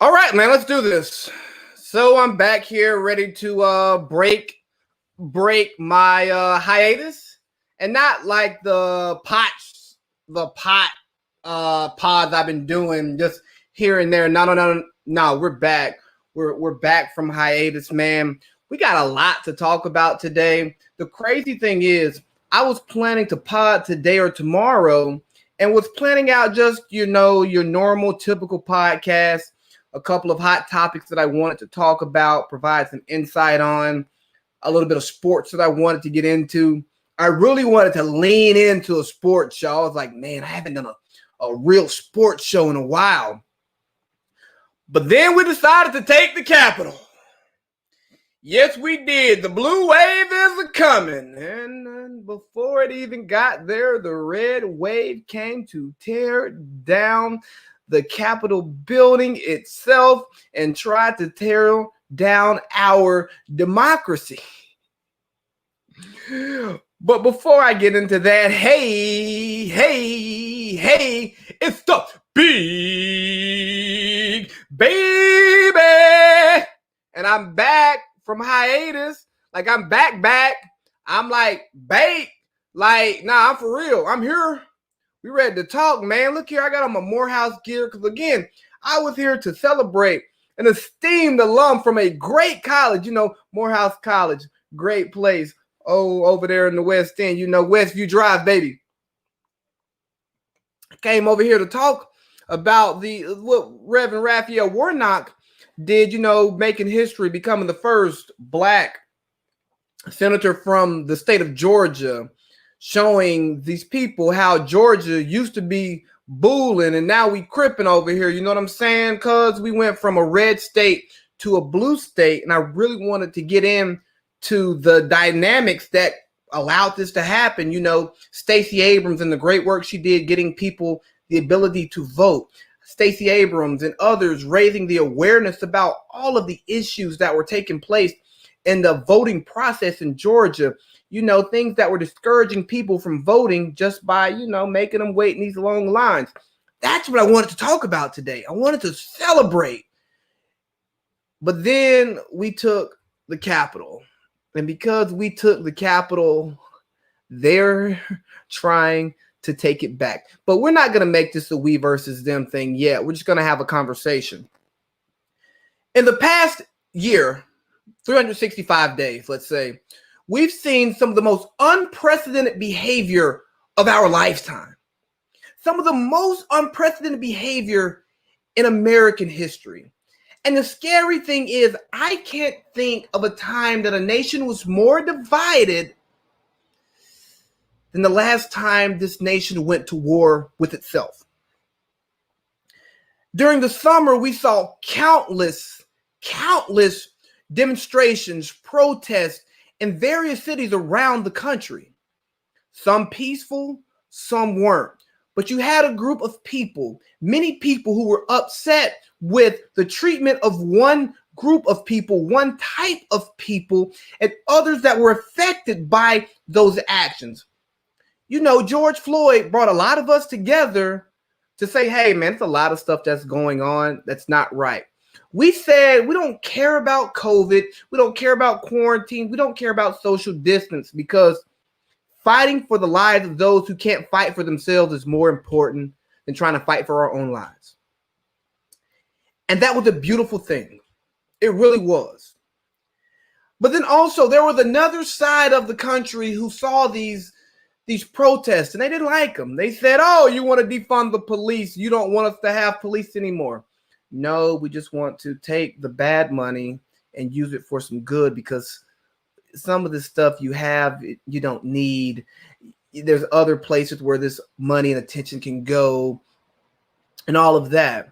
All right, man, let's do this. So I'm back here ready to break my hiatus, and not like the pot pods I've been doing just here and there. No, we're back. We're back from hiatus, man. We got a lot to talk about today. The crazy thing is, I was planning to pod today or tomorrow, and was planning out just your normal typical podcast, a couple of hot topics that I wanted to talk about, provide some insight on, a little bit of sports that I wanted to get into. I really wanted to lean into a sports show. I was like, man, I haven't done a real sports show in a while. But then we decided to take the Capitol. Yes, we did. The blue wave is a-coming. And before it even got there, the red wave came to tear down the Capitol building itself and tried to tear down our democracy. But before I get into that, hey, it's the big baby. And I'm back from hiatus. Like, I'm back. I'm like, baked. Like, nah, I'm for real. I'm here. We ready to talk, man. Look here, I got on my Morehouse gear because, again, I was here to celebrate an esteemed alum from a great college, Morehouse College, great place. Oh, over there in the West End, Westview Drive, baby. I came over here to talk about what Reverend Raphael Warnock did, making history, becoming the first Black senator from the state of Georgia, showing these people how Georgia used to be booling and now we cripping over here. You know what I'm saying? Because we went from a red state to a blue state, and I really wanted to get into the dynamics that allowed this to happen. Stacey Abrams and the great work she did getting people the ability to vote. Stacey Abrams and others raising the awareness about all of the issues that were taking place in the voting process in Georgia. Things that were discouraging people from voting just by, making them wait in these long lines. That's what I wanted to talk about today. I wanted to celebrate. But then we took the Capitol. And because we took the Capitol, they're trying to take it back. But we're not going to make this a we versus them thing yet. We're just going to have a conversation. In the past year, 365 days, let's say, we've seen some of the most unprecedented behavior of our lifetime. Some of the most unprecedented behavior in American history. And the scary thing is, I can't think of a time that a nation was more divided than the last time this nation went to war with itself. During the summer, we saw countless demonstrations, protests in various cities around the country. Some peaceful, some weren't. But you had a group of people, many people who were upset with the treatment of one group of people, one type of people, and others that were affected by those actions. George Floyd brought a lot of us together to say, hey, man, it's a lot of stuff that's going on that's not right. We said we don't care about COVID. We don't care about quarantine. We don't care about social distance, because fighting for the lives of those who can't fight for themselves is more important than trying to fight for our own lives. And that was a beautiful thing. It really was. But then also there was another side of the country who saw these protests and they didn't like them. They said, oh, you want to defund the police. You don't want us to have police anymore. No, we just want to take the bad money and use it for some good, because some of the stuff you have, you don't need. There's other places where this money and attention can go and all of that.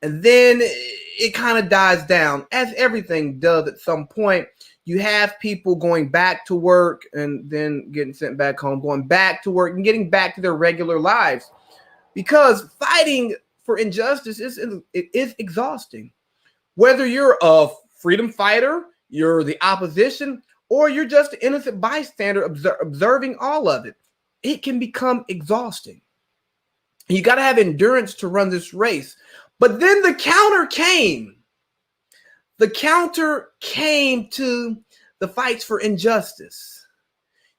And then it kind of dies down, as everything does at some point. You have people going back to work and then getting sent back home, going back to work and getting back to their regular lives, because fighting for injustice is exhausting. Whether you're a freedom fighter, you're the opposition, or you're just an innocent bystander observing all of it, it can become exhausting. You got to have endurance to run this race. But then the counter came. The counter came to the fights for injustice.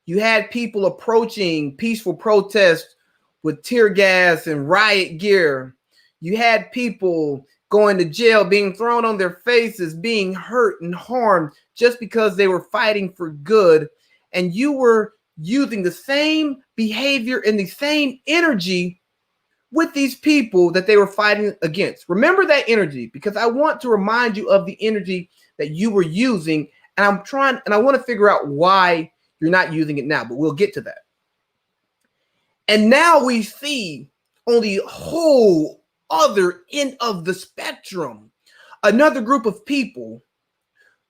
You had people approaching peaceful protests with tear gas and riot gear. You had people going to jail, being thrown on their faces, being hurt and harmed just because they were fighting for good. And you were using the same behavior and the same energy with these people that they were fighting against. Remember that energy, because I want to remind you of the energy that you were using. And I want to figure out why you're not using it now, but we'll get to that. And now we see on the whole other end of the spectrum, another group of people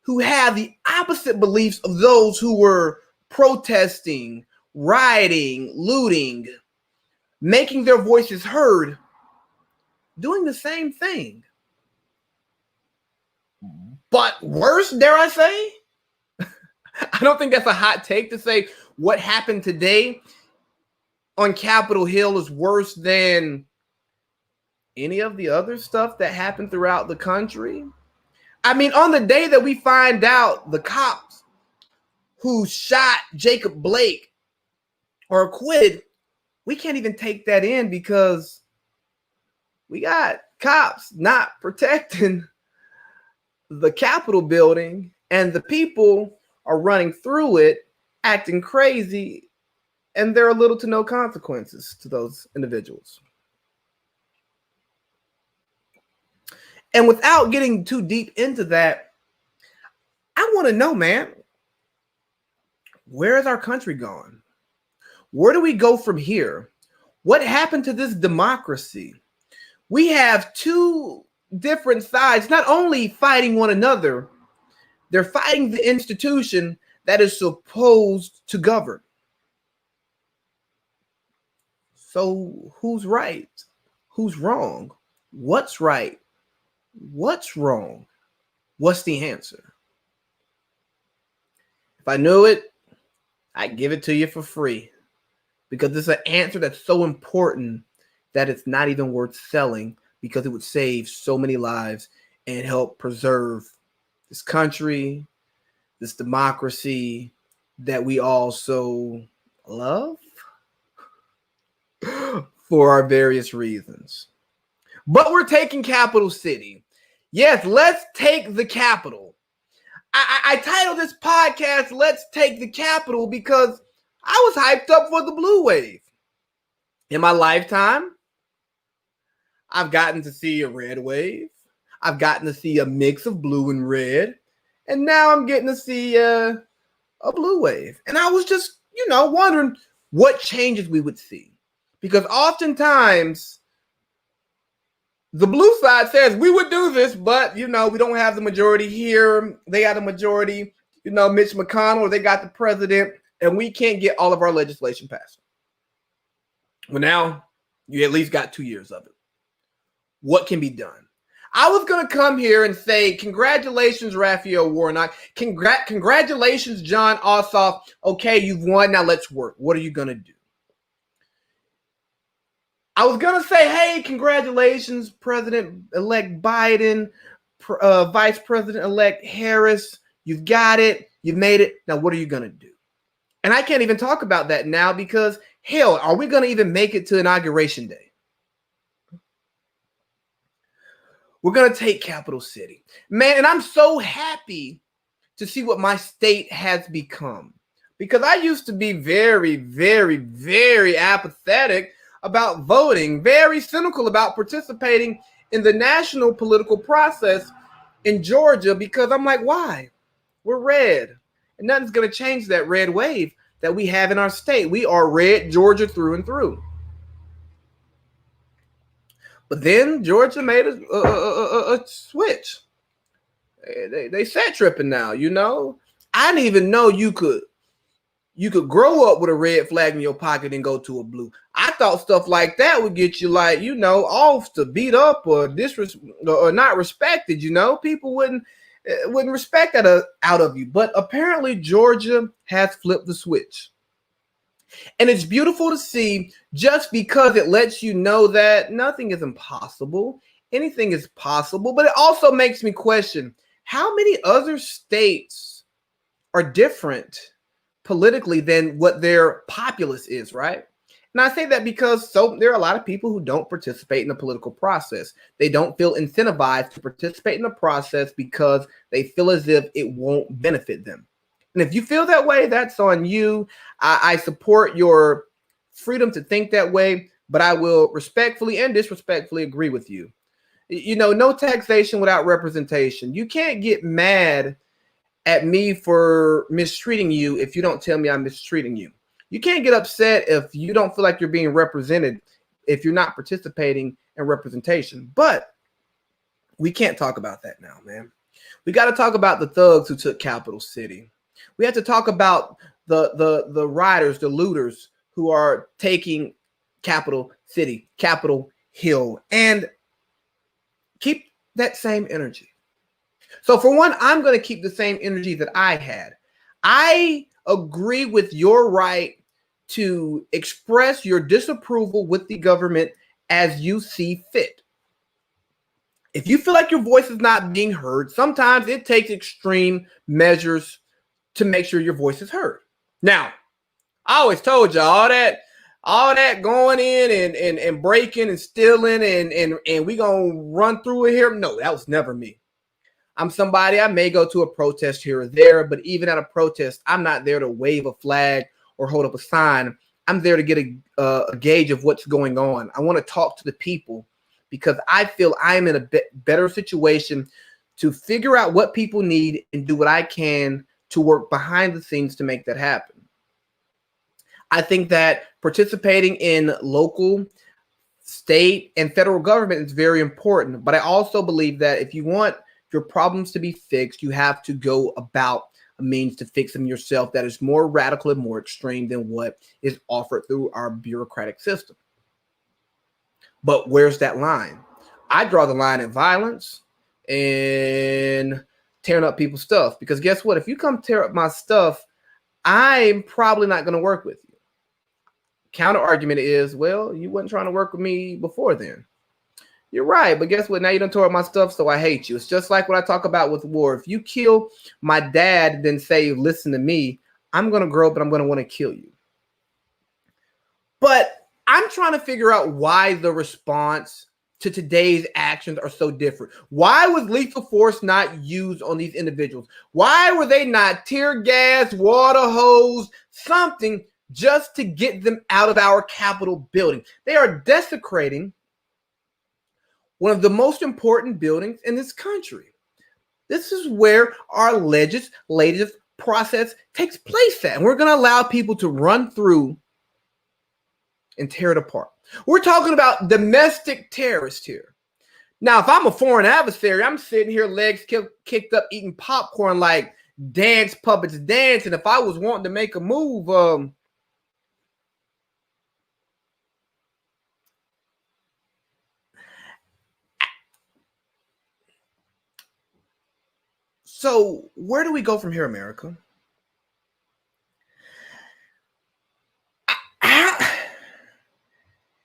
who have the opposite beliefs of those who were protesting, rioting, looting, making their voices heard, doing the same thing. But worse, dare I say? I don't think that's a hot take to say what happened today on Capitol Hill is worse than any of the other stuff that happened throughout the country. I mean, on the day that we find out the cops who shot Jacob Blake are acquitted, we can't even take that in because we got cops not protecting the Capitol building, and the people are running through it, acting crazy, and there are little to no consequences to those individuals. And without getting too deep into that, I want to know, man, where is our country gone? Where do we go from here? What happened to this democracy? We have two different sides, not only fighting one another, they're fighting the institution that is supposed to govern. So who's right? Who's wrong? What's right? What's wrong? What's the answer? If I knew it, I'd give it to you for free, because it's an answer that's so important that it's not even worth selling, because it would save so many lives and help preserve this country, this democracy that we all so love for our various reasons. But we're taking Capital City. Yes, let's take the Capitol. I titled this podcast, Let's Take the Capitol, because I was hyped up for the blue wave. In my lifetime, I've gotten to see a red wave. I've gotten to see a mix of blue and red. And now I'm getting to see a blue wave. And I was just, wondering what changes we would see. Because oftentimes, the blue side says we would do this, but, we don't have the majority here. They got a majority, Mitch McConnell, they got the president, and we can't get all of our legislation passed. Well, now you at least got 2 years of it. What can be done? I was going to come here and say, congratulations, Raphael Warnock. Congratulations, Jon Ossoff. Okay, you've won. Now let's work. What are you going to do? I was going to say, hey, congratulations, President-elect Biden, Vice President-elect Harris. You've got it. You've made it. Now, what are you going to do? And I can't even talk about that now because, hell, are we going to even make it to Inauguration Day? We're going to take Capital City. Man, and I'm so happy to see what my state has become, because I used to be very, very, very apathetic about voting, very cynical about participating in the national political process in Georgia, because I'm like, why? We're red. And nothing's going to change that red wave that we have in our state. We are red Georgia through and through. But then Georgia made a switch. They set tripping now, I didn't even know you could grow up with a red flag in your pocket and go to a blue. I thought stuff like that would get you off to beat up or or not respected, People wouldn't respect that out of you. But apparently Georgia has flipped the switch. And it's beautiful to see, just because it lets you know that nothing is impossible. anything is possible, but it also makes me question how many other states are different politically than what their populace is, right? And I say that because there are a lot of people who don't participate in the political process. They don't feel incentivized to participate in the process because they feel as if it won't benefit them. And if you feel that way, that's on you. I support your freedom to think that way, but I will respectfully and disrespectfully agree with you. You know, no taxation without representation. You can't get mad at me for mistreating you if you don't tell me I'm mistreating you. You can't get upset if you don't feel like you're being represented if you're not participating in representation. But we can't talk about that now, man. We got to talk about the thugs who took Capital City. We have to talk about the rioters, the looters who are taking Capital City, Capitol Hill, and keep that same energy. So for one, I'm going to keep the same energy that I had. I agree with your right to express your disapproval with the government as you see fit. If you feel like your voice is not being heard, sometimes it takes extreme measures to make sure your voice is heard. Now, I always told you all that going in and breaking and stealing and we gonna run through it here. No, that was never me. I'm somebody, I may go to a protest here or there, but even at a protest, I'm not there to wave a flag or hold up a sign. I'm there to get a gauge of what's going on. I want to talk to the people because I feel I'm in a better situation to figure out what people need and do what I can to work behind the scenes to make that happen. I think that participating in local, state, and federal government is very important, but I also believe that if you want your problems to be fixed, you have to go about a means to fix them yourself that is more radical and more extreme than what is offered through our bureaucratic system. But where's that line? I draw the line at violence and tearing up people's stuff, because guess what? If you come tear up my stuff, I'm probably not going to work with you. Counter argument is, well, you weren't trying to work with me before then. You're right, but guess what? Now you done tore up my stuff, so I hate you. It's just like what I talk about with war. If you kill my dad, then say, listen to me, I'm going to grow up and I'm going to want to kill you. But I'm trying to figure out why the response to today's actions are so different. Why was lethal force not used on these individuals? Why were they not tear gas, water hose, something just to get them out of our Capitol building? They are desecrating one of the most important buildings in this country. This is where our legislative process takes place at. And we're going to allow people to run through and tear it apart. We're talking about domestic terrorists here. Now, if I'm a foreign adversary, I'm sitting here, legs kicked up, eating popcorn like dance puppets dance. And if I was wanting to make a move, so where do we go from here, America?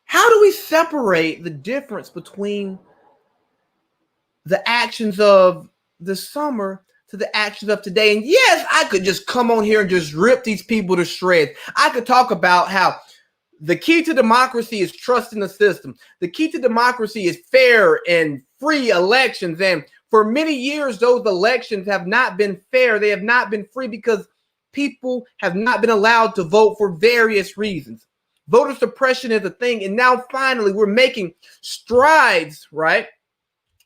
How do we separate the difference between the actions of the summer to the actions of today? And yes, I could just come on here and just rip these people to shreds. I could talk about how the key to democracy is trust in the system. The key to democracy is fair and free elections. And for many years, those elections have not been fair. They have not been free because people have not been allowed to vote for various reasons. Voter suppression is a thing. And now finally, we're making strides, right?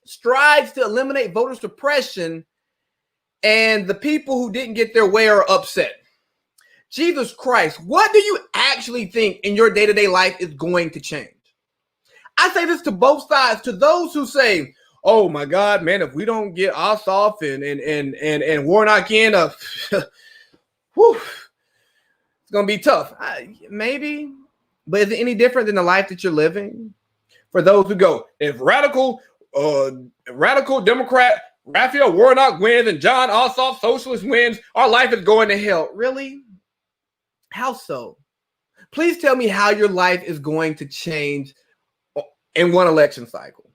Strides to eliminate voter suppression. And the people who didn't get their way are upset. Jesus Christ, what do you actually think in your day-to-day life is going to change? I say this to both sides. To those who say, oh my God, man, if we don't get Ossoff and Warnock in, whew, it's going to be tough. Maybe, but is it any different than the life that you're living? For those who go, if radical Democrat Raphael Warnock wins and Jon Ossoff socialist wins, our life is going to hell. Really? How so? Please tell me how your life is going to change in one election cycle.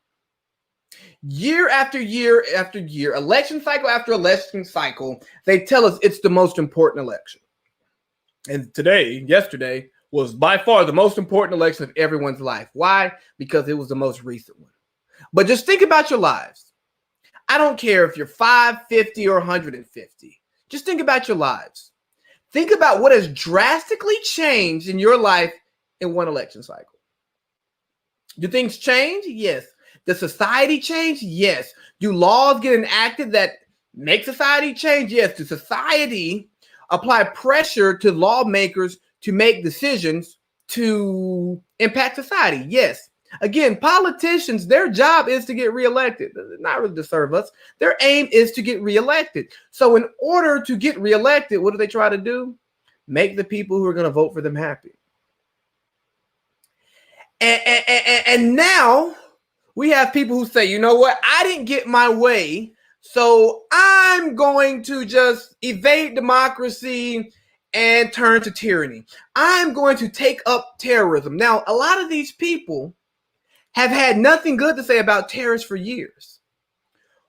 Year after year after year, election cycle after election cycle, they tell us it's the most important election. And yesterday, was by far the most important election of everyone's life. Why? Because it was the most recent one. But just think about your lives. I don't care if you're 5, 50, or 150. Just think about your lives. Think about what has drastically changed in your life in one election cycle. Do things change? Yes. Does society change? Yes. Do laws get enacted that make society change? Yes. Does society apply pressure to lawmakers to make decisions to impact society? Yes. Again, politicians, their job is to get reelected, not really to serve us. Their aim is to get reelected. So in order to get reelected, what do they try to do? Make the people who are going to vote for them happy. And now we have people who say, you know what? I didn't get my way, so I'm going to just evade democracy and turn to tyranny. I'm going to take up terrorism. Now, a lot of these people have had nothing good to say about terrorists for years.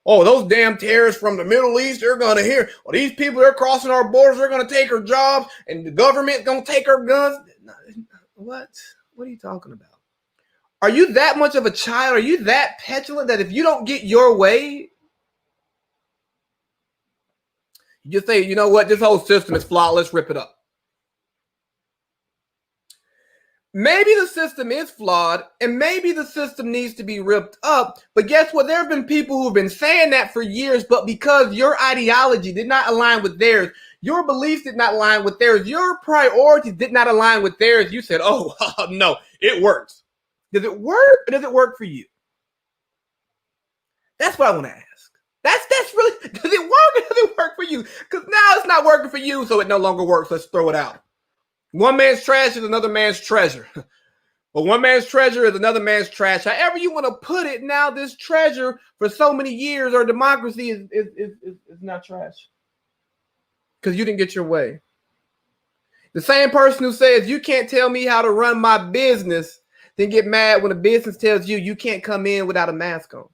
Oh, those damn terrorists from the Middle East, they're going to hear, well, these people, they're crossing our borders, they're going to take our jobs, and the government's going to take our guns. What? What are you talking about? Are you that much of a child? Are you that petulant that if you don't get your way, you just say, you know what, this whole system is flawed, let's rip it up? Maybe the system is flawed and maybe the system needs to be ripped up. But guess what? There have been people who've been saying that for years, but because your ideology did not align with theirs, your beliefs did not align with theirs, your priorities did not align with theirs, you said, oh, no, it works. Does it work or does it work for you? That's what I want to ask. That's really, does it work or does it work for you? Because now it's not working for you, so it no longer works. Let's throw it out. One man's trash is another man's treasure. But one man's treasure is another man's trash. However you want to put it, now this treasure for so many years, our democracy is not trash. Because you didn't get your way. The same person who says you can't tell me how to run my business then get mad when a business tells you you can't come in without a mask on.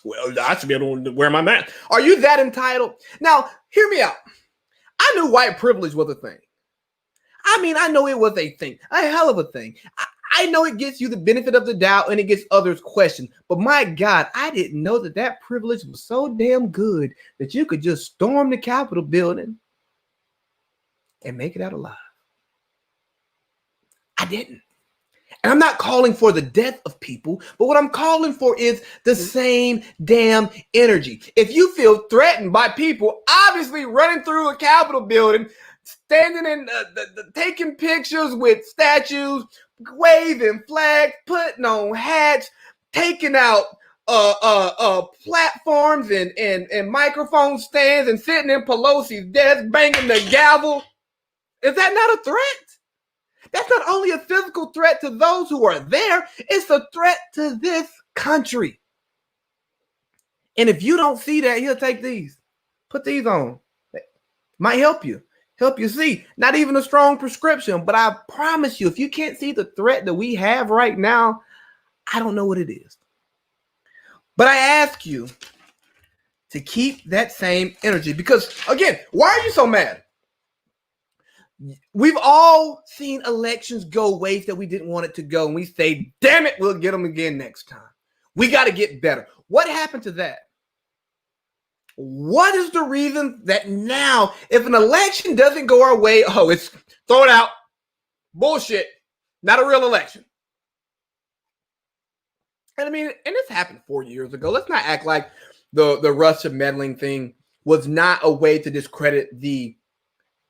Well, I should be able to wear my mask. Are you that entitled? Now, hear me out. I knew white privilege was a thing. I mean, I know it was a thing, a hell of a thing. I know it gets you the benefit of the doubt and it gets others questioned. But my God, I didn't know that privilege was so damn good that you could just storm the Capitol building and make it out alive. I didn't. And I'm not calling for the death of people, but what I'm calling for is the same damn energy. If you feel threatened by people obviously running through a Capitol building, standing in, taking pictures with statues, waving flags, putting on hats, taking out platforms and microphone stands and sitting in Pelosi's desk, banging the gavel, is that not a threat? That's not only a physical threat to those who are there, it's a threat to this country. And if you don't see that, he'll take these. Put these on. Might help you see. Not even a strong prescription, but I promise you, if you can't see the threat that we have right now, I don't know what it is. But I ask you to keep that same energy because, again, why are you so mad? We've all seen elections go ways that we didn't want it to go, and we say, damn it, we'll get them again next time. We got to get better. What happened to that? What is the reason that now, if an election doesn't go our way, it's throw it out. Bullshit. Not a real election. And I mean, and this happened 4 years ago. Let's not act like the Russia meddling thing was not a way to discredit the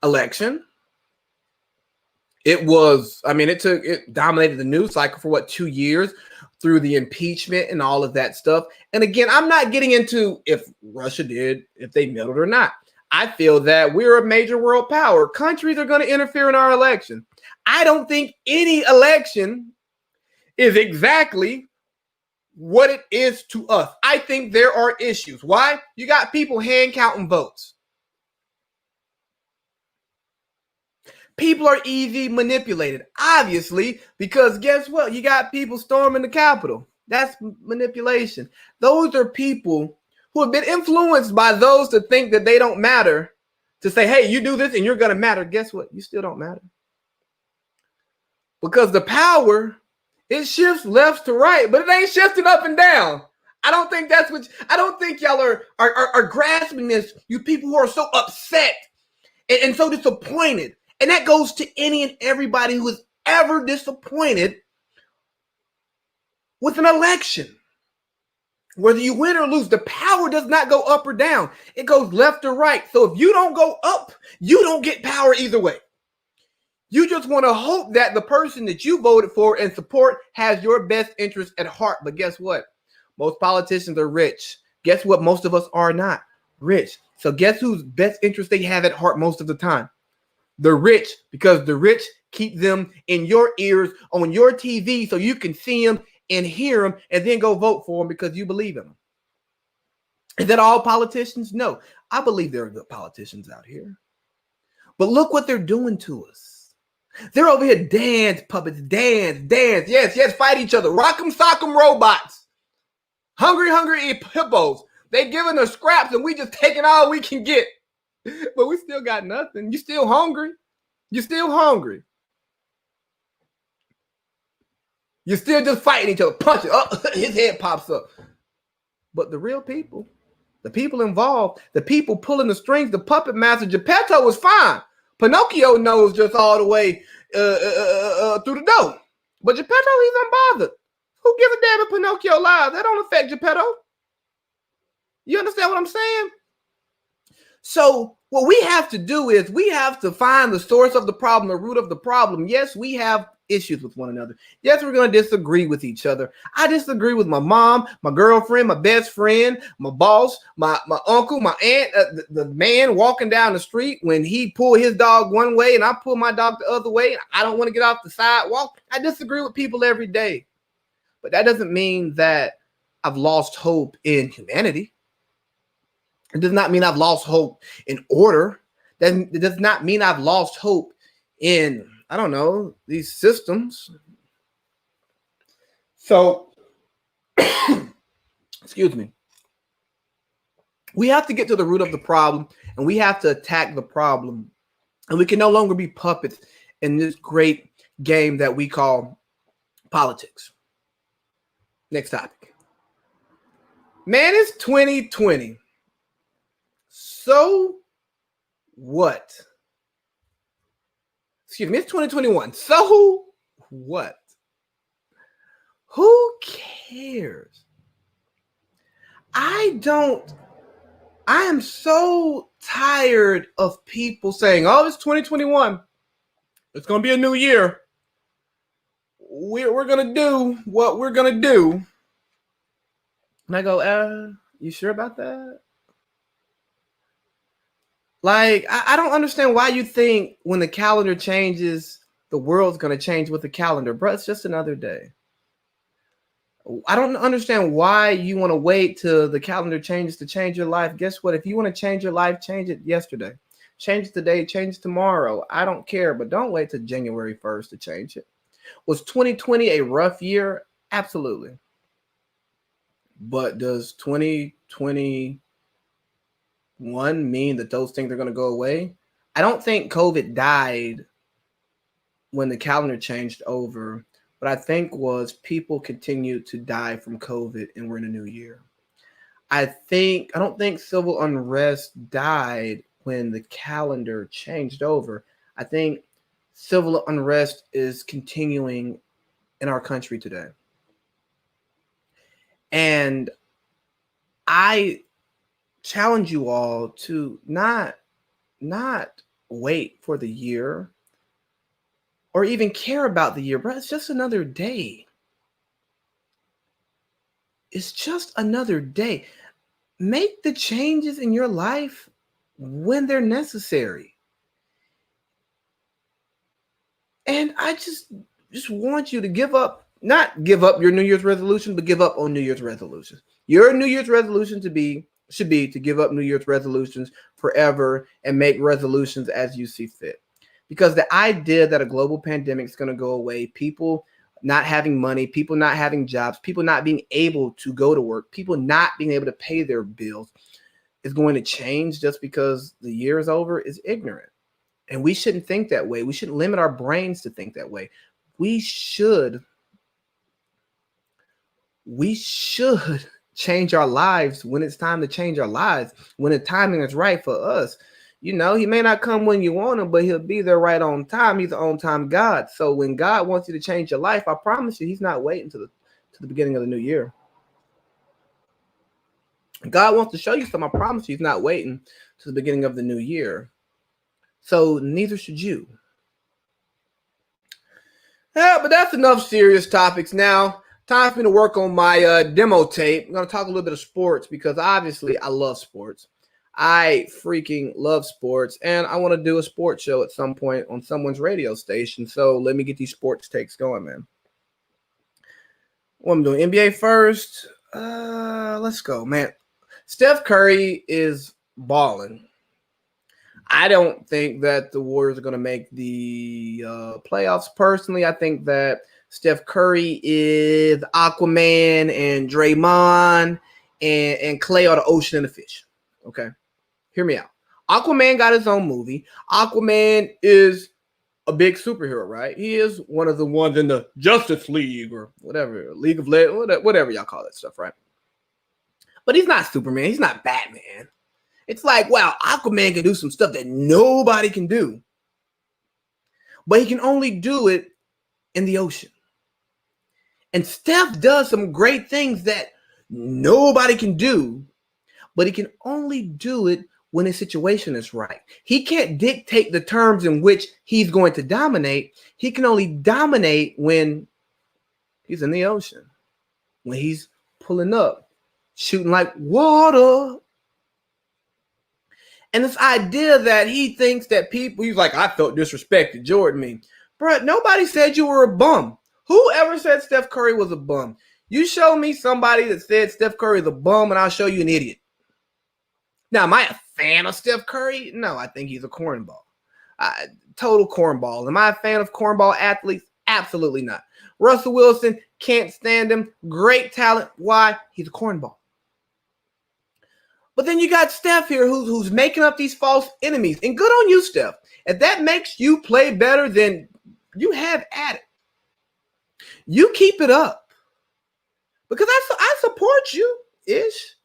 election. It was, I mean, it dominated the news cycle for 2 years through the impeachment and all of that stuff. And again, I'm not getting into if Russia if they meddled or not. I feel that we're a major world power. Countries are going to interfere in our election. I don't think any election is exactly what it is to us. I think there are issues. Why? You got people hand counting votes. People are easy manipulated, obviously, because guess what? You got people storming the Capitol. That's manipulation. Those are people who have been influenced by those to think that they don't matter, to say, hey, you do this and you're going to matter. Guess what? You still don't matter. Because the power, it shifts left to right, but it ain't shifting up and down. I don't think that's what, I don't think y'all are grasping this. You people who are so upset and so disappointed. And that goes to any and everybody who is ever disappointed with an election. Whether you win or lose, the power does not go up or down. It goes left or right. So if you don't go up, you don't get power either way. You just want to hope that the person that you voted for and support has your best interest at heart. But guess what? Most politicians are rich. Guess what? Most of us are not rich. So guess whose best interest they have at heart most of the time? The rich, because the rich keep them in your ears on your TV so you can see them and hear them and then go vote for them because you believe in them. Is that all politicians? No. I believe there are good politicians out here. But look what they're doing to us. They're over here dance puppets, dance. Yes, fight each other. Rock'em sock'em robots. Hungry hippos. They giving us scraps and we just taking all we can get. But we still got nothing. You still hungry. You're still hungry. You're still just fighting each other, punching. Oh, his head pops up. But the real people, the people involved, the people pulling the strings, the puppet master, Geppetto was fine. Pinocchio knows just all the way through the door. But Geppetto, he's unbothered. Who gives a damn if Pinocchio lies? That don't affect Geppetto. You understand what I'm saying? So what we have to do is we have to find the source of the problem, the root of the problem. Yes, we have issues with one another. Yes, we're going to disagree with each other. I disagree with my mom, my girlfriend, my best friend, my boss, my uncle, my aunt, the man walking down the street when he pulled his dog one way and I pull my dog the other way. I don't want to get off the sidewalk. I disagree with people every day. But that doesn't mean that I've lost hope in humanity. It does not mean I've lost hope in order. It does not mean I've lost hope in, I don't know, these systems. So, excuse me. We have to get to the root of the problem and we have to attack the problem. And we can no longer be puppets in this great game that we call politics. Next topic. Man, it's 2020. So what? Excuse me, it's 2021. So what? Who cares? I am so tired of people saying, oh, it's 2021. It's going to be a new year. We're going to do what we're going to do. And I go, you sure about that? Like, I don't understand why you think when the calendar changes, the world's going to change with the calendar. Bro, it's just another day. I don't understand why you want to wait till the calendar changes to change your life. Guess what? If you want to change your life, change it yesterday. Change it today, change it tomorrow. I don't care, but don't wait till January 1st to change it. Was 2020 a rough year? Absolutely. But does 2021 mean that those things are going to go away? I don't think COVID died when the calendar changed over. What I think was people continued to die from COVID and we're in a new year. I don't think civil unrest died when the calendar changed over. I think civil unrest is continuing in our country today. And I challenge you all to not wait for the year or even care about the year, bro. It's just another day. It's just another day. Make the changes in your life when they're necessary. And I just want you to not give up your New Year's resolution, but give up on New Year's resolutions. Your New Year's resolution should be to give up New Year's resolutions forever and make resolutions as you see fit. Because the idea that a global pandemic is going to go away, people not having money, people not having jobs, people not being able to go to work, people not being able to pay their bills is going to change just because the year is over is ignorant. And we shouldn't think that way. We shouldn't limit our brains to think that way. We should change our lives when it's time to change our lives, when the timing is right for us. You know, he may not come when you want him, but he'll be there right on time. He's the on-time God. So when God wants you to change your life, I promise you, he's not waiting to the beginning of the new year. God wants to show you something. I promise you, he's not waiting to the beginning of the new year. So neither should you. Yeah, but that's enough serious topics now. Time for me to work on my demo tape. I'm going to talk a little bit of sports because obviously I love sports. I freaking love sports, and I want to do a sports show at some point on someone's radio station. So let me get these sports takes going, man. What I'm doing, NBA first. Let's go, man. Steph Curry is balling. I don't think that the Warriors are going to make the playoffs. Personally, I think that Steph Curry is Aquaman and Draymond and Clay are the ocean and the fish. Okay. Hear me out. Aquaman got his own movie. Aquaman is a big superhero, right? He is one of the ones in the Justice League or whatever, League of Legends, whatever y'all call that stuff, right? But he's not Superman. He's not Batman. It's like, wow, Aquaman can do some stuff that nobody can do. But he can only do it in the ocean. And Steph does some great things that nobody can do, but he can only do it when his situation is right. He can't dictate the terms in which he's going to dominate. He can only dominate when he's in the ocean, when he's pulling up, shooting like water. And this idea that he thinks that people, he's like, I felt disrespected, Jordan me. Bro, nobody said you were a bum. Whoever said Steph Curry was a bum? You show me somebody that said Steph Curry is a bum and I'll show you an idiot. Now, am I a fan of Steph Curry? No, I think he's a cornball. Total cornball. Am I a fan of cornball athletes? Absolutely not. Russell Wilson, can't stand him. Great talent. Why? He's a cornball. But then you got Steph here who's making up these false enemies. And good on you, Steph. If that makes you play better, then you have at it. You keep it up. Because I support you-ish.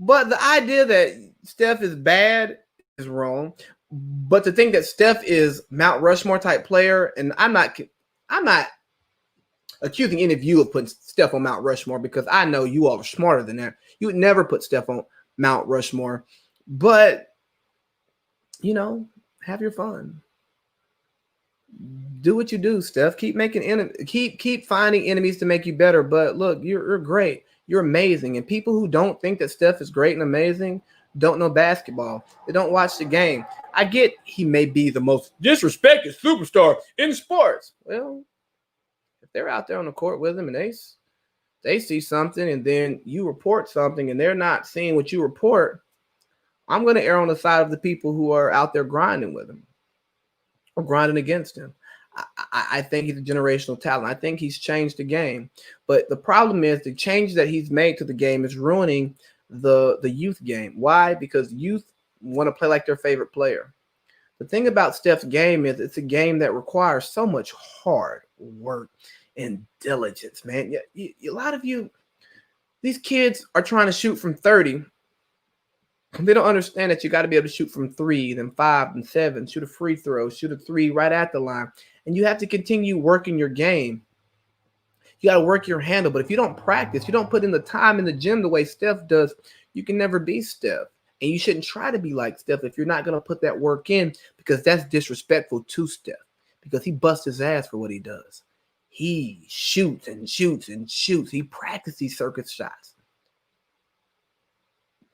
But the idea that Steph is bad is wrong. But to think that Steph is Mount Rushmore type player, and I'm not accusing any of you of putting Steph on Mount Rushmore because I know you all are smarter than that. You would never put Steph on Mount Rushmore. But, you know, have your fun. Do what you do, Steph. Keep making keep finding enemies to make you better. But look, you're great. You're amazing. And people who don't think that Steph is great and amazing don't know basketball. They don't watch the game. I get he may be the most disrespected superstar in sports. Well, if they're out there on the court with him and they see something and then you report something and they're not seeing what you report, I'm going to err on the side of the people who are out there grinding with him or grinding against him. I think he's a generational talent. I think he's changed the game. But the problem is the change that he's made to the game is ruining the youth game. Why? Because youth want to play like their favorite player. The thing about Steph's game is it's a game that requires so much hard work and diligence, man. A lot of these kids are trying to shoot from 30. They don't understand that you got to be able to shoot from 3, then 5, then 7, shoot a free throw, shoot a 3 right at the line. And you have to continue working your game. You got to work your handle. But if you don't practice, you don't put in the time in the gym the way Steph does, you can never be Steph. And you shouldn't try to be like Steph if you're not going to put that work in, because that's disrespectful to Steph, because he busts his ass for what he does. He shoots and shoots and shoots. He practices these circuit shots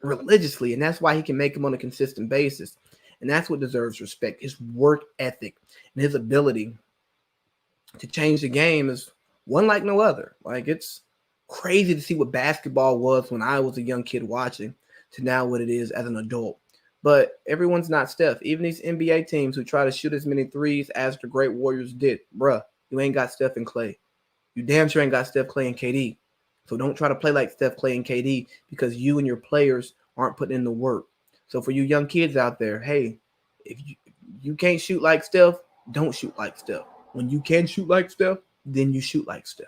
religiously, and that's why he can make them on a consistent basis. And that's what deserves respect. His work ethic and his ability to change the game is one like no other. Like, it's crazy to see what basketball was when I was a young kid watching to now what it is as an adult. But everyone's not Steph. Even these NBA teams who try to shoot as many threes as the great Warriors did, bruh, you ain't got Steph and Clay. You damn sure ain't got Steph, Clay, and KD. So don't try to play like Steph, Clay, and KD because you and your players aren't putting in the work. So for you young kids out there, hey, if you can't shoot like Steph, don't shoot like Steph. When you can shoot like Steph, then you shoot like Steph.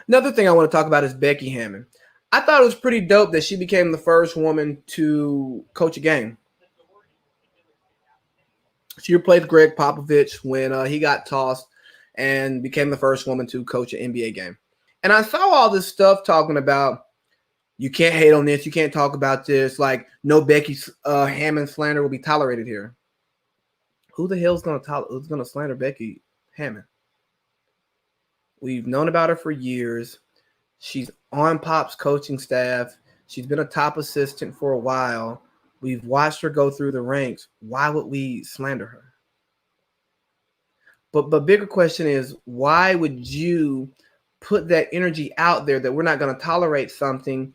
Another thing I want to talk about is Becky Hammon. I thought it was pretty dope that she became the first woman to coach a game. She replaced Greg Popovich when he got tossed and became the first woman to coach an NBA game. And I saw all this stuff talking about you can't hate on this, you can't talk about this, like no Becky Hammon slander will be tolerated here. Who the hell's going to slander Becky Hammon? We've known about her for years. She's on Pop's coaching staff. She's been a top assistant for a while. We've watched her go through the ranks. Why would we slander her? But bigger question is, why would you put that energy out there that we're not going to tolerate something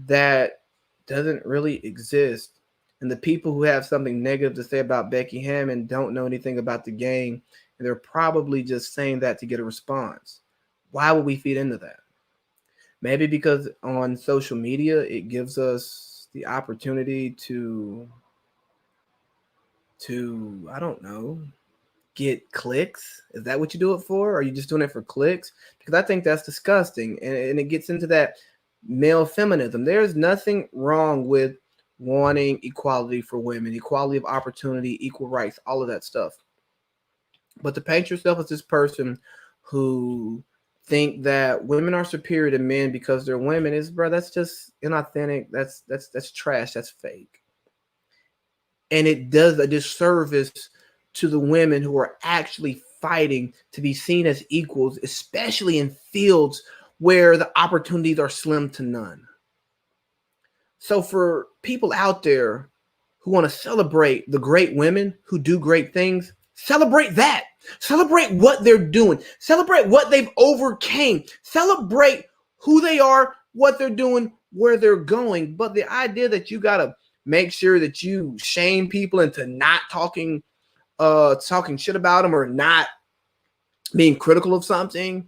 that doesn't really exist? And the people who have something negative to say about Becky Hammon don't know anything about the game, and they're probably just saying that to get a response. Why would we feed into that? Maybe because on social media, it gives us the opportunity to I don't know, get clicks. Is that what you do it for? Or are you just doing it for clicks? Because I think that's disgusting. And it gets into that male feminism. There's nothing wrong with wanting equality for women, equality of opportunity, equal rights, all of that stuff. But to paint yourself as this person who think that women are superior to men because they're women is, bro, that's just inauthentic. That's trash. That's fake. And it does a disservice to the women who are actually fighting to be seen as equals, especially in fields where the opportunities are slim to none. So for people out there who want to celebrate the great women who do great things, celebrate that. Celebrate what they're doing. Celebrate what they've overcame. Celebrate who they are, what they're doing, where they're going. But the idea that you got to make sure that you shame people into not talking shit about them or not being critical of something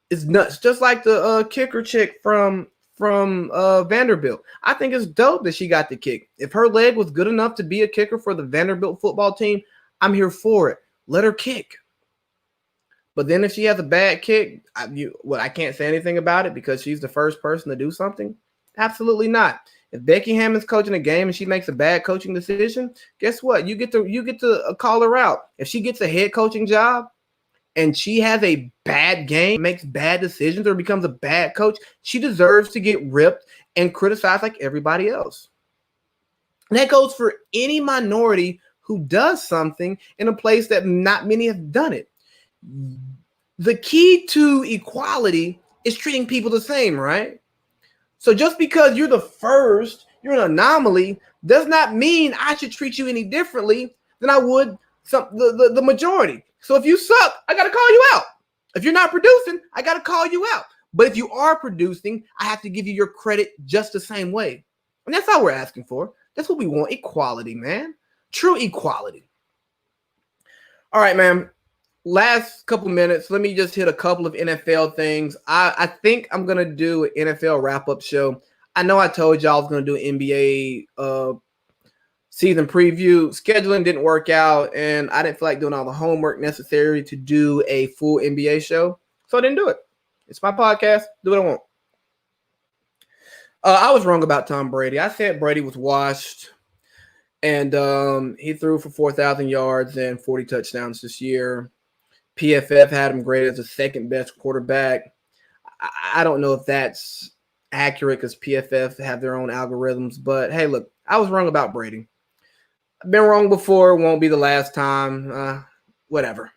is nuts. Just like the kicker chick from Vanderbilt. I think it's dope that she got the kick. If her leg was good enough to be a kicker for the Vanderbilt football team, I'm here for it. Let her kick. But then if she has a bad kick, I can't say anything about it because she's the first person to do something. Absolutely not. If Becky Hammon's coaching a game and she makes a bad coaching decision, guess what? You get to call her out. If she gets a head coaching job and she has a bad game, makes bad decisions, or becomes a bad coach, she deserves to get ripped and criticized like everybody else. And that goes for any minority who does something in a place that not many have done it. The key to equality is treating people the same, right? So just because you're the first, you're an anomaly, does not mean I should treat you any differently than I would the majority. So if you suck, I got to call you out. If you're not producing, I got to call you out. But if you are producing, I have to give you your credit just the same way. And that's all we're asking for. That's what we want, equality, man. True equality. All right, man. Last couple minutes, let me just hit a couple of NFL things. I think I'm going to do an NFL wrap-up show. I know I told y'all I was going to do an NBA season preview. Scheduling didn't work out, and I didn't feel like doing all the homework necessary to do a full NBA show, so I didn't do it. It's my podcast. Do what I want. I was wrong about Tom Brady. I said Brady was washed, and he threw for 4,000 yards and 40 touchdowns this year. PFF had him graded as the second best quarterback. I don't know if that's accurate because PFF have their own algorithms. But, hey, look, I was wrong about Brady. I've been wrong before. Won't be the last time. Whatever.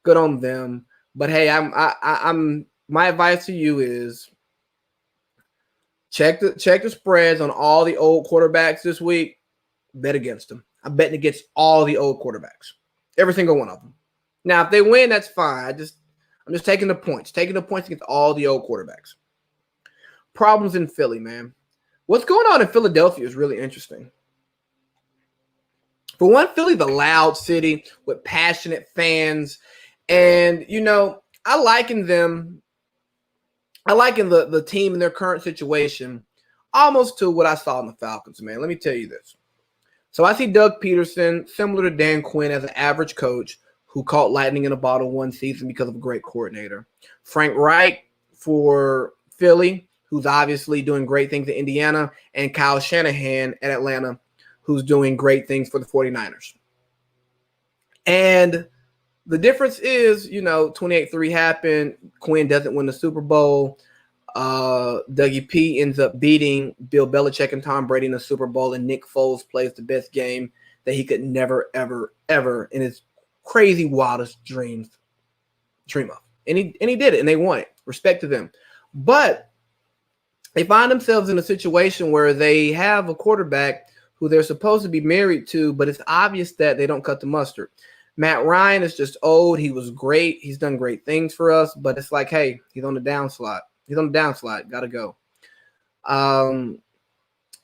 Good on them. But, hey, I'm my advice to you is check the spreads on all the old quarterbacks this week. Bet against them. I'm betting against all the old quarterbacks. Every single one of them. Now, if they win, that's fine. I'm just taking the points. Taking the points against all the old quarterbacks. Problems in Philly, man. What's going on in Philadelphia is really interesting. For one, Philly, the loud city with passionate fans. And, I liken them. I liken the team in their current situation almost to what I saw in the Falcons, man. Let me tell you this. So I see Doug Peterson, similar to Dan Quinn, as an average coach who caught lightning in a bottle one season because of a great coordinator. Frank Reich for Philly, who's obviously doing great things at Indiana, and Kyle Shanahan at Atlanta, who's doing great things for the 49ers. And the difference is, 28-3 happened. Quinn doesn't win the Super Bowl. Dougie P ends up beating Bill Belichick and Tom Brady in the Super Bowl, and Nick Foles plays the best game that he could never, ever, ever in his crazy, wildest dream of. And he did it, and they won it. Respect to them. But they find themselves in a situation where they have a quarterback who they're supposed to be married to, but it's obvious that they don't cut the mustard. Matt Ryan is just old. He was great. He's done great things for us, but it's like, hey, he's on the downslide. He's on the downslide. Got to go.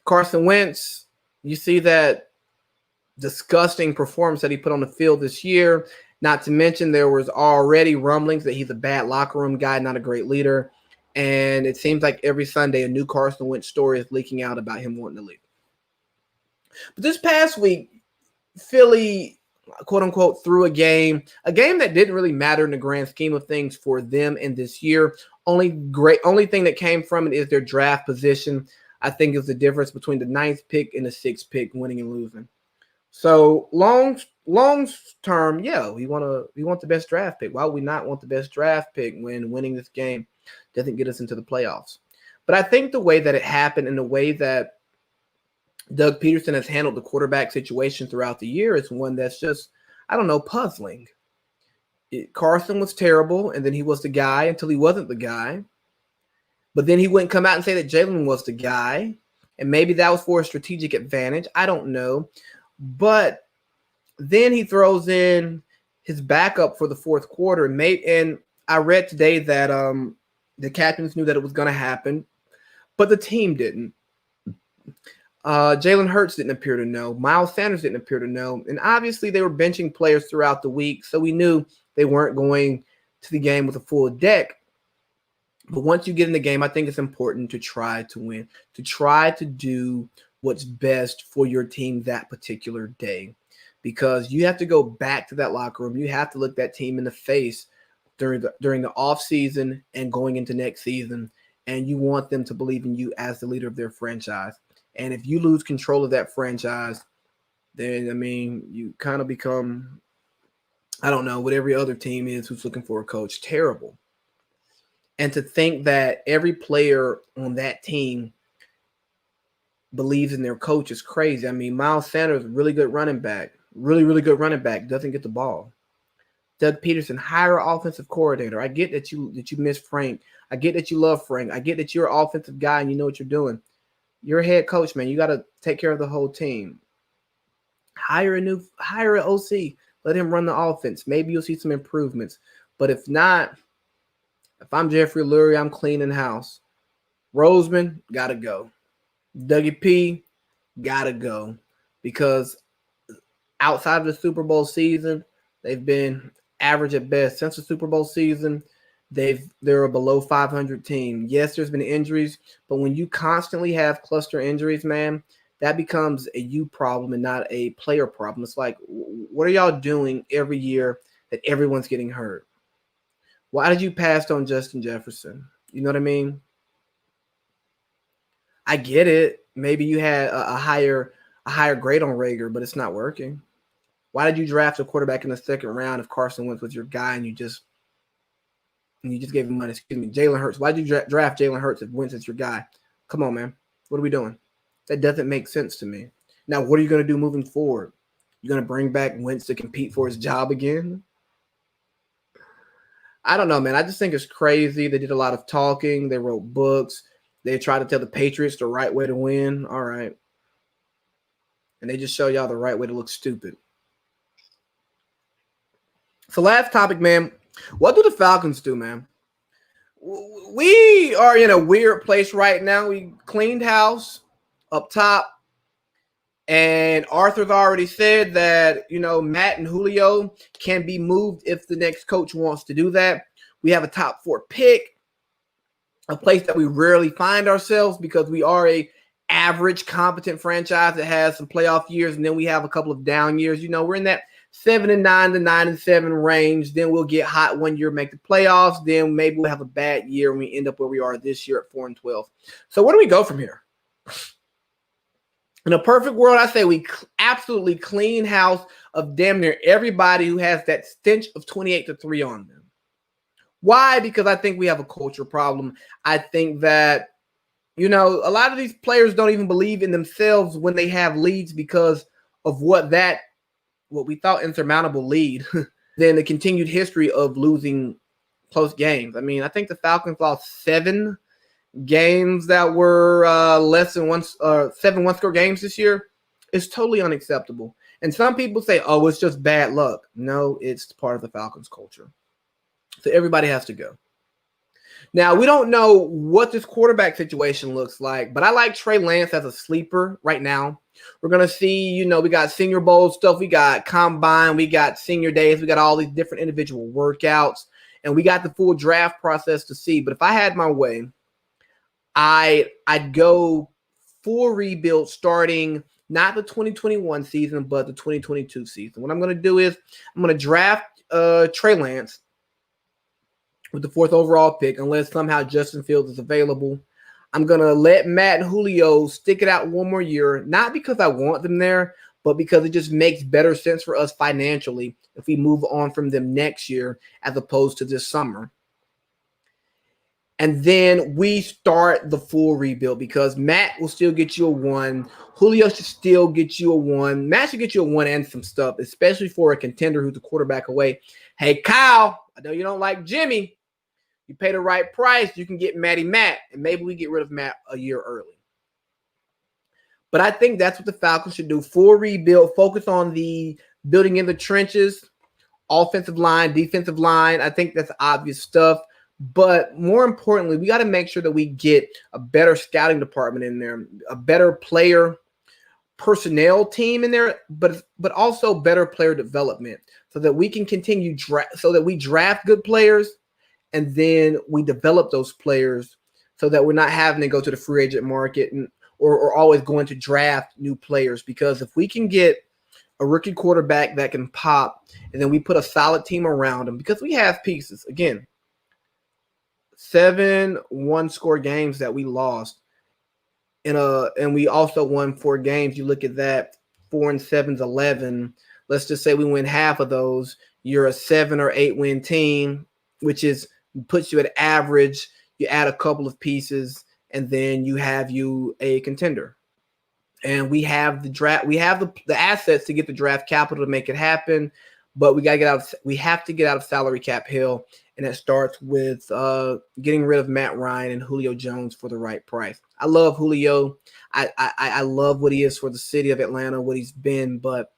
Carson Wentz, you see that disgusting performance that he put on the field this year. Not to mention there was already rumblings that he's a bad locker room guy, not a great leader. And it seems like every Sunday a new Carson Wentz story is leaking out about him wanting to leave. But this past week, Philly, quote unquote, threw a game that didn't really matter in the grand scheme of things for them in this year. Only thing that came from it is their draft position. I think is the difference between the 9th pick and the 6th pick, winning and losing. So long term, yeah, we want the best draft pick. Why would we not want the best draft pick when winning this game doesn't get us into the playoffs? But I think the way that it happened and the way that Doug Peterson has handled the quarterback situation throughout the year is one that's just, I don't know, puzzling. Carson was terrible, and then he was the guy until he wasn't the guy. But then he wouldn't come out and say that Jalen was the guy, and maybe that was for a strategic advantage. I don't know. But then he throws in his backup for the fourth quarter. And I read today that the captains knew that it was going to happen, but the team didn't. Jalen Hurts didn't appear to know. Miles Sanders didn't appear to know. And obviously they were benching players throughout the week, so we knew they weren't going to the game with a full deck. But once you get in the game, I think it's important to try to win, to try to do what's best for your team that particular day, because you have to go back to that locker room. You have to look that team in the face during the off season and going into next season, and you want them to believe in you as the leader of their franchise. And if you lose control of that franchise, then, I mean, you kind of become, I don't know, what every other team is who's looking for a coach. Terrible. And to think that every player on that team believes in their coach is crazy. I mean, Miles Sanders, really good running back. Really, really good running back. Doesn't get the ball. Doug Peterson, hire an offensive coordinator. I get that you miss Frank. I get that you love Frank. I get that you're an offensive guy and you know what you're doing. You're a head coach, man. You got to take care of the whole team. Hire an OC. Let him run the offense. Maybe you'll see some improvements. But if not, if I'm Jeffrey Lurie, I'm cleaning house. Roseman, got to go. Dougie P, got to go. Because outside of the Super Bowl season, they've been average at best. Since the Super Bowl season, they're a below 500 team. Yes, there's been injuries, but when you constantly have cluster injuries, man, that becomes a you problem and not a player problem. It's like, what are y'all doing every year that everyone's getting hurt? Why did you pass on Justin Jefferson? You know what I mean? I get it. Maybe you had a higher grade on Rager, but it's not working. Why did you draft a quarterback in the second round if Carson Wentz was your guy and you just gave him money? Excuse me, Jalen Hurts. Why did you draft Jalen Hurts if Wentz is your guy? Come on, man. What are we doing? That doesn't make sense to me. Now, what are you going to do moving forward? You're going to bring back Wentz to compete for his job again? I don't know, man. I just think it's crazy. They did a lot of talking. They wrote books. They tried to tell the Patriots the right way to win. All right. And they just show y'all the right way to look stupid. So last topic, man. What do the Falcons do, man? We are in a weird place right now. We cleaned house up top. And Arthur's already said that, Matt and Julio can be moved if the next coach wants to do that. We have a top 4 pick, a place that we rarely find ourselves because we are a average competent franchise that has some playoff years, and then we have a couple of down years. We're in that 7-9 to 9-7 range. Then we'll get hot one year, make the playoffs. Then maybe we'll have a bad year and we end up where we are this year at 4-12. So where do we go from here? In a perfect world, I say we absolutely clean house of damn near everybody who has that stench of 28-3 on them. Why? Because I think we have a culture problem. I think that, a lot of these players don't even believe in themselves when they have leads because of what we thought insurmountable lead, then the continued history of losing close games. I mean, I think the Falcons lost 7 games that were less than 7 one-score games this year. It's totally unacceptable. And some people say, oh, it's just bad luck. No, it's part of the Falcons culture. So everybody has to go. Now, we don't know what this quarterback situation looks like, but I like Trey Lance as a sleeper right now. We're going to see, we got Senior Bowl stuff. We got Combine. We got Senior Days. We got all these different individual workouts. And we got the full draft process to see. But if I had my way, I'd go full rebuild starting not the 2021 season, but the 2022 season. What I'm going to do is I'm going to draft Trey Lance with the 4th overall pick, unless somehow Justin Fields is available. I'm going to let Matt and Julio stick it out one more year, not because I want them there, but because it just makes better sense for us financially if we move on from them next year as opposed to this summer. And then we start the full rebuild because Matt will still get you a 1. Julio should still get you a 1. Matt should get you a 1 and some stuff, especially for a contender who's a quarterback away. Hey, Kyle, I know you don't like Jimmy. You pay the right price, you can get Matty Matt, and maybe we get rid of Matt a year early. But I think that's what the Falcons should do. Full rebuild, focus on the building in the trenches, offensive line, defensive line. I think that's obvious stuff. But more importantly, we got to make sure that we get a better scouting department in there, a better player personnel team in there, but also better player development so that we can continue so that we draft good players and then we develop those players so that we're not having to go to the free agent market or always going to draft new players. Because if we can get a rookie quarterback that can pop and then we put a solid team around him, because we have pieces. Again, 7 one-score games that we lost, and we also won 4 games. You look at that, 4 and 7's 11. Let's just say we win half of those. You're a 7 or 8 win team, which puts you at average. You add a couple of pieces, and then you have a contender. And we have the draft. We have the assets to get the draft capital to make it happen. But we have to get out of salary cap hill, and that starts with getting rid of Matt Ryan and Julio Jones for the right price. I love Julio. I love what he is for the city of Atlanta, what he's been, but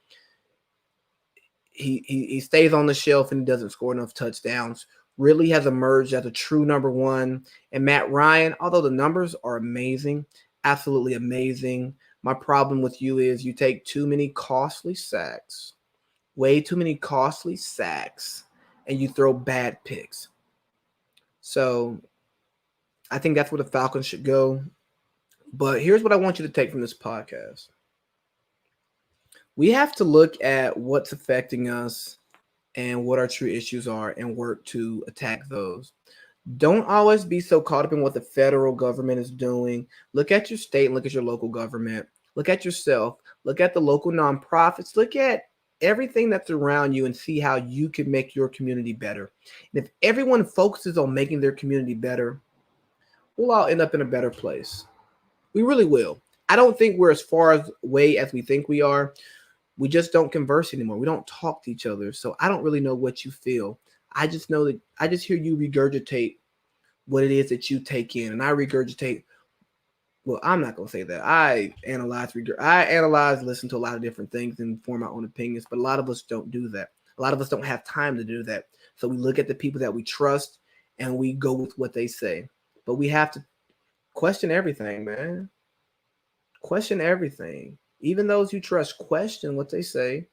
he stays on the shelf and he doesn't score enough touchdowns. Really has emerged as a true number 1. And Matt Ryan, although the numbers are amazing, absolutely amazing, my problem with you is you take too many costly sacks. Way too many costly sacks, and you throw bad picks. So I think that's where the Falcons should go. But here's what I want you to take from this podcast. We have to look at what's affecting us and what our true issues are and work to attack those. Don't always be so caught up in what the federal government is doing. Look at your state and look at your local government. Look at yourself. Look at the local nonprofits. Look at everything that's around you and see how you can make your community better. And if everyone focuses on making their community better, we'll all end up in a better place. We really will. I don't think we're as far away as we think we are. We just don't converse anymore. We don't talk to each other. So I don't really know what you feel. I just know that I just hear you regurgitate what it is that you take in. And I regurgitate. Well, I'm not going to say that. I analyze, listen to a lot of different things and form my own opinions. But a lot of us don't do that. A lot of us don't have time to do that. So we look at the people that we trust and we go with what they say. But we have to question everything, man. Question everything. Even those you trust, question what they say.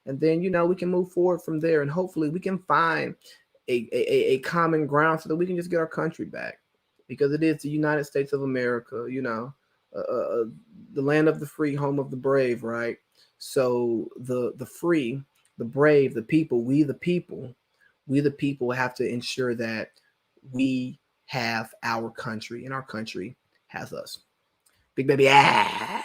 And then, we can move forward from there. And hopefully we can find a common ground so that we can just get our country back, because it is the United States of America, the land of the free, home of the brave, right? So the free, the brave, the people, we the people have to ensure that we have our country and our country has us. Big baby. Ah.